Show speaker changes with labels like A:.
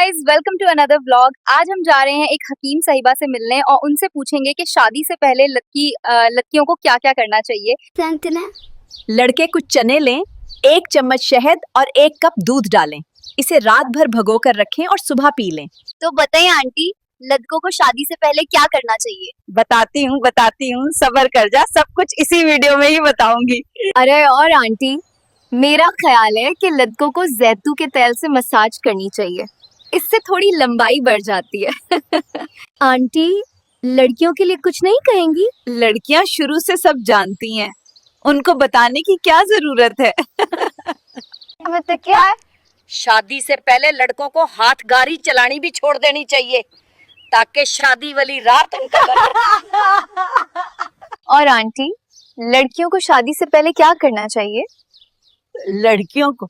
A: Guys, welcome to another vlog. आज हम जा रहे हैं एक हकीम साहिबा से मिलने और उनसे पूछेंगे कि शादी से पहले लड़कियों को क्या क्या करना चाहिए।
B: लड़के कुछ चने लें, 1 चम्मच शहद और 1 कप दूध डालें। इसे रात भर भिगो कर रखें और सुबह पी लें।
A: तो बताइए आंटी, लड़कों को शादी से पहले क्या करना चाहिए?
B: बताती हूँ, सब्र कर जा, सब कुछ इसी वीडियो में ही बताऊंगी।
A: अरे और आंटी, मेरा ख्याल है कि लड़कों को जैतून के तेल से मसाज करनी चाहिए, इससे थोड़ी लंबाई बढ़ जाती है। आंटी, लड़कियों के लिए कुछ नहीं कहेंगी?
B: लड़कियां शुरू से सब जानती हैं, उनको बताने की क्या जरूरत है।
A: मतलब क्या है?
C: शादी से पहले लड़कों को हाथ गाड़ी चलानी भी छोड़ देनी चाहिए ताकि शादी वाली रात उनका
A: और आंटी, लड़कियों को शादी से पहले क्या करना चाहिए?
B: लड़कियों को